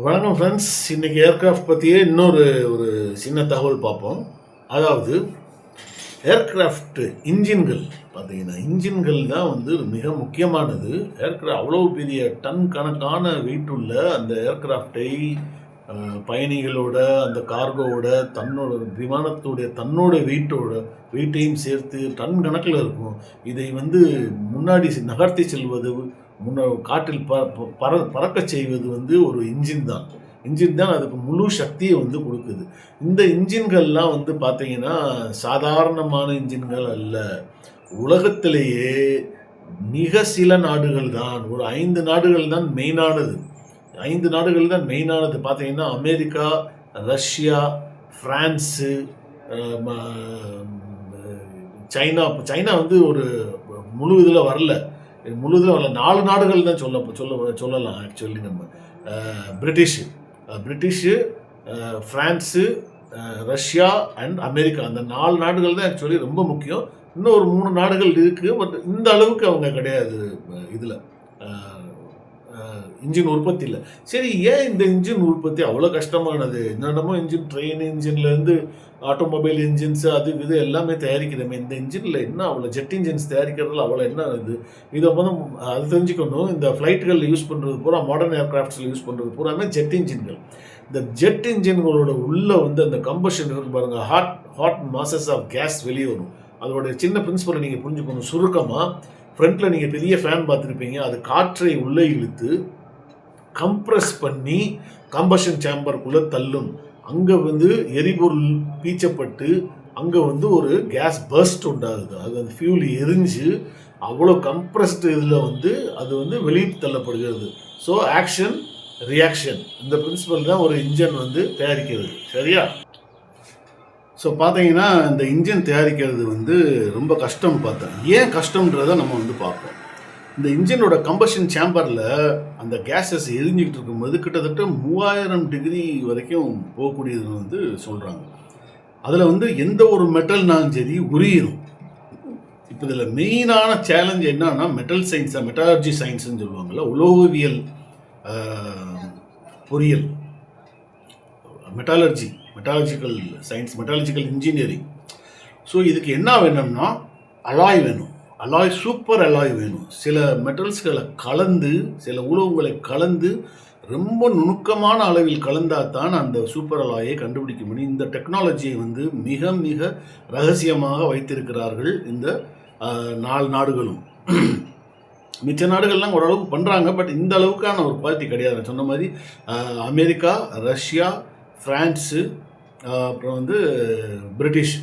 வணக்கம் ஃப்ரெண்ட்ஸ். இன்னைக்கு ஏர்கிராஃப்ட் பற்றியே இன்னொரு ஒரு சின்ன தகவல் பார்ப்போம். அதாவது ஏர்கிராஃப்ட் இன்ஜின்கள் பார்த்தீங்கன்னா, இன்ஜின்கள் தான் வந்து மிக முக்கியமானது. அவ்வளோ பெரிய டன் கணக்கான வெயிட் உள்ள அந்த ஏர்கிராஃப்டை பயணிகளோட அந்த கார்கோவோட தன்னோட தன்னோட வெயிட்டையும் சேர்த்து டன் கணக்கில் இருக்கும். இதை வந்து முன்னாடி நகர்த்தி செல்வது, காற்றில் பறக்க செய்வது வந்து ஒரு இன்ஜின் தான். இன்ஜின் தான் அதுக்கு முழு சக்தியை வந்து கொடுக்குது. இந்த இன்ஜின்கள்லாம் வந்து பார்த்தீங்கன்னா சாதாரணமான இன்ஜின்கள் அல்ல. உலகத்திலேயே மிக சில நாடுகள் தான், ஒரு 5 நாடுகள் தான் மெயினானது. 5 நாடுகள் தான் மெயினானது. பார்த்தீங்கன்னா America, Russia, France, China. China வந்து ஒரு முழு இதில் வரல. 4 நாடுகள் தான் சொல்லலாம் ஆக்சுவலி. நம்ம British, France, Russia and America, அந்த 4 நாடுகள் தான் ஆக்சுவலி ரொம்ப முக்கியம். இன்னும் ஒரு 3 நாடுகள் இருக்குது. பட் இந்த அளவுக்கு அவங்க கிடையாது இதில் இன்ஜின் உற்பத்தியில். சரி, ஏன் இந்த இன்ஜின் உற்பத்தி அவ்வளோ கஷ்டமானது? என்னென்னமோ இன்ஜின், ட்ரெயின் இன்ஜின்லேருந்து ஆட்டோமொபைல் இன்ஜின்ஸு அது இது எல்லாமே தயாரிக்கிறோமே, இந்த இன்ஜினில் என்ன அவ்வளோ ஜெட் இன்ஜின்ஸ் தயாரிக்கிறதுல அவ்வளோ என்ன இதை வந்து அது தெரிஞ்சுக்கணும். இந்த ஃப்ளைட்டுகளில் யூஸ் பண்ணுறது பூரா, மாடர்ன் ஏர்கிராஃப்ட்ஸில் யூஸ் பண்ணுறது பூராமே ஜெட் இன்ஜின்கள். இந்த ஜெட் இன்ஜின்களோட உள்ளே வந்து அந்த கம்பஷன் இருக்கு பாருங்கள், ஹாட் மாசஸ் ஆஃப் கேஸ் வெளியே வரும். அதோடைய சின்ன பிரின்சிபலை நீங்கள் புரிஞ்சுக்கணும். சுருக்கமாக, ஃப்ரண்ட்டில் நீங்கள் பெரிய ஃபேன் பார்த்துருப்பீங்க. அது காற்றை உள்ளே இழுத்து கம்ப்ரஸ் பண்ணி கம்பஷன் சேம்பருக்குள்ளே தள்ளும். அங்கே வந்து எரிபொருள் பீச்சப்பட்டு அங்கே வந்து ஒரு கேஸ் பர்ஸ்ட் உண்டாகுது. அது அந்த ஃபியூல் எரிஞ்சு அவ்வளோ கம்ப்ரஸ்டு இதில் வந்து அது வந்து வெளியே தள்ளப்படுகிறது. ஸோ ஆக்ஷன் ரியாக்ஷன், இந்த பிரின்சிபல் தான் ஒரு இன்ஜின் வந்து தயாரிக்கிறது. சரியா? ஸோ பார்த்தீங்கன்னா இந்த இன்ஜின் தயாரிக்கிறது வந்து ரொம்ப கஷ்டம். பார்த்தேன் ஏன் கஷ்டம்ன்றதை நம்ம வந்து பார்ப்போம். இந்த இன்ஜினோட கம்பஷன் சேம்பரில் அந்த கேஸஸ் எரிஞ்சிக்கிட்டு இருக்கும்போது கிட்டத்தட்ட 3000 டிகிரி வரைக்கும் போகக்கூடியதுன்னு வந்து சொல்கிறாங்க. அதில் வந்து எந்த ஒரு மெட்டல்னாலும் சரி உரியிடும். இப்போ இதில் மெயினான சேலஞ்ச் என்னன்னா மெட்டாலர்ஜி சயின்ஸ்ன்னு சொல்லுவாங்கள்ல, உலோகவியல் பொறியியல், metallurgical science, metallurgical engineering. So இதுக்கு என்ன வேணும்னா அலாய் வேணும். சூப்பர் அலாய் வேணும். சில மெட்டல்ஸ்களை கலந்து, சில உலோகங்களை கலந்து ரொம்ப நுணுக்கமான அளவில் கலந்தால் தான் அந்த சூப்பர் அலாயை கண்டுபிடிக்க முடியும். இந்த டெக்னாலஜியை வந்து மிக மிக ரகசியமாக வைத்திருக்கிறார்கள் இந்த 4 நாடுகளும். மிச்ச நாடுகள்லாம் ஓரளவுக்கு பண்ணுறாங்க, பட் இந்த அளவுக்கான ஒரு குவாலிட்டி கிடையாது. நான் சொன்ன மாதிரி அமெரிக்கா, ரஷ்யா, ஃப்ரான்ஸு, அப்புறம் வந்து பிரிட்டிஷ்,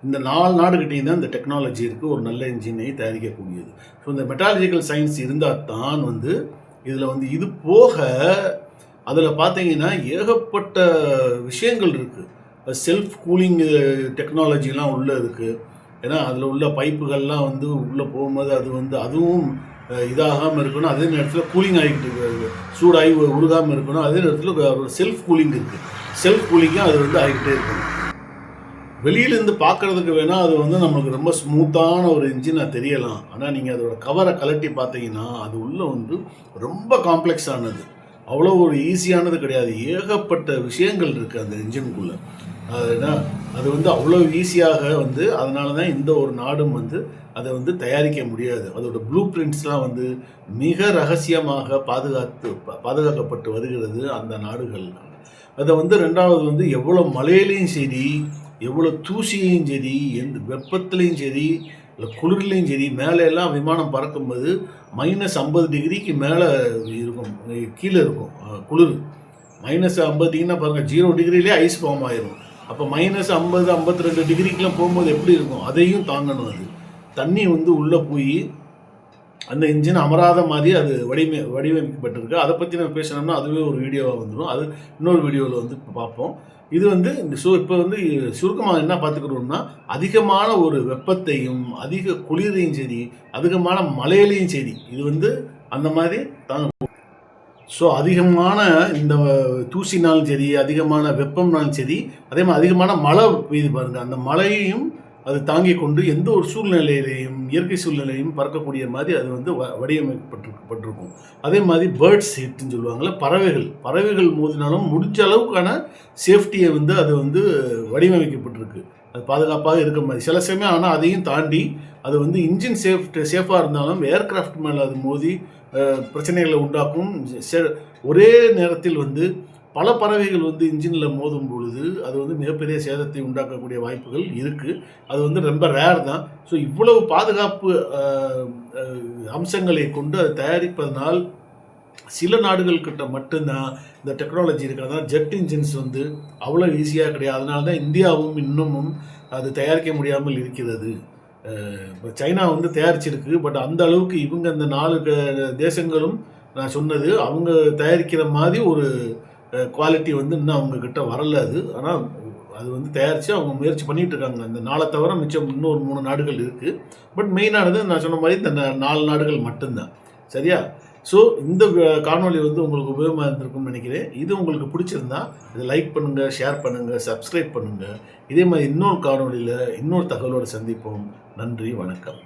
இந்த 4 நாடுகிட்டையும் தான் இந்த டெக்னாலஜி இருக்குது, ஒரு நல்ல இன்ஜினை தயாரிக்கக்கூடியது. ஸோ இந்த மெட்டாலஜிக்கல் சயின்ஸ் இருந்தால் தான் வந்து இதில் வந்து இது போக அதில் பார்த்தீங்கன்னா ஏகப்பட்ட விஷயங்கள் இருக்குது. செல்ஃப் கூலிங் டெக்னாலஜிலாம் உள்ளே இருக்குது. ஏன்னா அதில் உள்ள பைப்புகள்லாம் வந்து உள்ளே போகும்போது அது வந்து அதுவும் இதாகாமல் இருக்கணும், அதே நேரத்தில் கூலிங் ஆகிக்கிட்டு சூடாகி உருகாமல் இருக்கணும், அதே நேரத்தில் செல்ஃப் கூலிங் இருக்குது. செல்ஃப் கூலிங்கும் அது வந்து ஆகிக்கிட்டே இருக்கணும். வெளியிலேருந்து பார்க்குறதுக்கு வேணால் அது வந்து நமக்கு ரொம்ப ஸ்மூத்தான ஒரு இன்ஜினாக தெரியலாம். ஆனால் நீங்கள் அதோட கவரை கலட்டி பார்த்தீங்கன்னா அது உள்ளே வந்து ரொம்ப காம்ப்ளெக்ஸ் ஆனது, அவ்வளோ ஒரு ஈஸியானது கிடையாது. ஏகப்பட்ட விஷயங்கள் இருக்குது அந்த இன்ஜினுக்குள்ளே. ஏன்னா அது வந்து அவ்வளோ ஈஸியாக வந்து, அதனால தான் இந்த ஒரு நாடும் வந்து அதை வந்து தயாரிக்க முடியாது. அதோட ப்ளூ பிரிண்ட்ஸ்லாம் வந்து மிக ரகசியமாக பாதுகாக்கப்பட்டு வருகிறது அந்த நாடுகள். அதை வந்து 2வது வந்து எவ்வளோ மழையிலையும் சரி, எவ்வளோ தூசியையும் சரி, எந்த வெப்பத்துலேயும் சரி, இல்லை குளிர்லேயும் சரி, மேலே எல்லாம் விமானம் பறக்கும்போது -50 டிகிரிக்கு மேலே இருக்கும், கீழே இருக்கும் குளிர். -50 டிகிரினா பாருங்கள், 0 டிகிரிலே ஐஸ் ஃபார்ம் ஆயிரும். அப்போ -50, 52 டிகிரிக்கெலாம் போகும்போது எப்படி இருக்கும்? அதையும் தாங்கணும். அது தண்ணி வந்து உள்ளே போய் அந்த இன்ஜின் அமராத மாதிரி அது வடிவமைக்கப்பட்டிருக்கு. அதை பற்றி நம்ம பேசணும்னா அதுவே ஒரு வீடியோவாக வந்துடும். அது இன்னொரு வீடியோவில் வந்து பார்ப்போம். இது வந்து இப்போ வந்து சுருக்கமாக என்ன பார்த்துக்கிறோம்னா, அதிகமான ஒரு வெப்பத்தையும் அதிக குளிரையும் சரி, அதிகமான மழையிலையும் சரி, இது வந்து அந்த மாதிரி தாங்க. ஸோ அதிகமான இந்த தூசினாலும் சரி, அதிகமான வெப்பம்னாலும் சரி, அதே மாதிரி அதிகமான மழை பெய்யுது பாருங்கள், அந்த மழையையும் அது தாங்கிக் கொண்டு எந்த ஒரு சூழ்நிலையிலையும் இயற்கை சூழ்நிலையும் பறக்கக்கூடிய மாதிரி அது வந்து வடிவமைக்கப்பட்டிருக்கும். அதே மாதிரி பேர்ட்ஸ் சீட்டுன்னு சொல்லுவாங்கள்ல, பறவைகள் மோதினாலும் முடிஞ்ச அளவுக்கான சேஃப்டியை வந்து அது வந்து வடிவமைக்கப்பட்டிருக்கு. அது பாதுகாப்பாக இருக்க மாதிரி சில சமயம். ஆனால் அதையும் தாண்டி அது வந்து இன்ஜின் சேஃபாக இருந்தாலும் ஏர்கிராஃப்ட் மேலே அது மோதி பிரச்சனைகளை உண்டாக்கும். ஒரே நேரத்தில் வந்து பல பறவைகள் வந்து இன்ஜினில் மோதும் பொழுது அது வந்து மிகப்பெரிய சேதத்தை உண்டாக்கக்கூடிய வாய்ப்புகள் இருக்குது. அது வந்து ரொம்ப ரேர் தான். ஸோ இவ்வளவு பாதுகாப்பு அம்சங்களை கொண்டு அதை தயாரிப்பதனால் சில நாடுகள்கிட்ட மட்டும்தான் இந்த டெக்னாலஜி இருக்குது. அதனால் ஜெட் இன்ஜின்ஸ் வந்து அவ்வளோ ஈஸியாக கிடையாது. அதனால தான் இந்தியாவும் இன்னமும் அது தயாரிக்க முடியாமல் இருக்கிறது. இப்போ சைனா வந்து தயாரிச்சிருக்கு. பட் அந்த அளவுக்கு இவங்க அந்த 4 தேசங்களும் நான் சொன்னது அவங்க தயாரிக்கிற மாதிரி ஒரு குவாலிட்டி வந்து இன்னும் அவங்கக்கிட்ட வரல. ஆனால் அது வந்து தயாரித்து அவங்க முயற்சி பண்ணிகிட்டு இருக்காங்க. அந்த 4 தவிர மிச்சம் இன்னொரு 3 நாடுகள் இருக்குது. பட் மெயினானது நான் சொன்ன மாதிரி இந்த 4 நாடுகள் மட்டும்தான். சரியா? ஸோ இந்த காணொலி வந்து உங்களுக்கு உபயோகமாக இருந்திருக்கும்னு நினைக்கிறேன். இது உங்களுக்கு பிடிச்சிருந்தா இதை லைக் பண்ணுங்கள், ஷேர் பண்ணுங்கள், சப்ஸ்கிரைப் பண்ணுங்கள். இதே மாதிரி இன்னொரு காணொலியில் இன்னொரு தகவலோடு சந்திப்போம். நன்றி, வணக்கம்.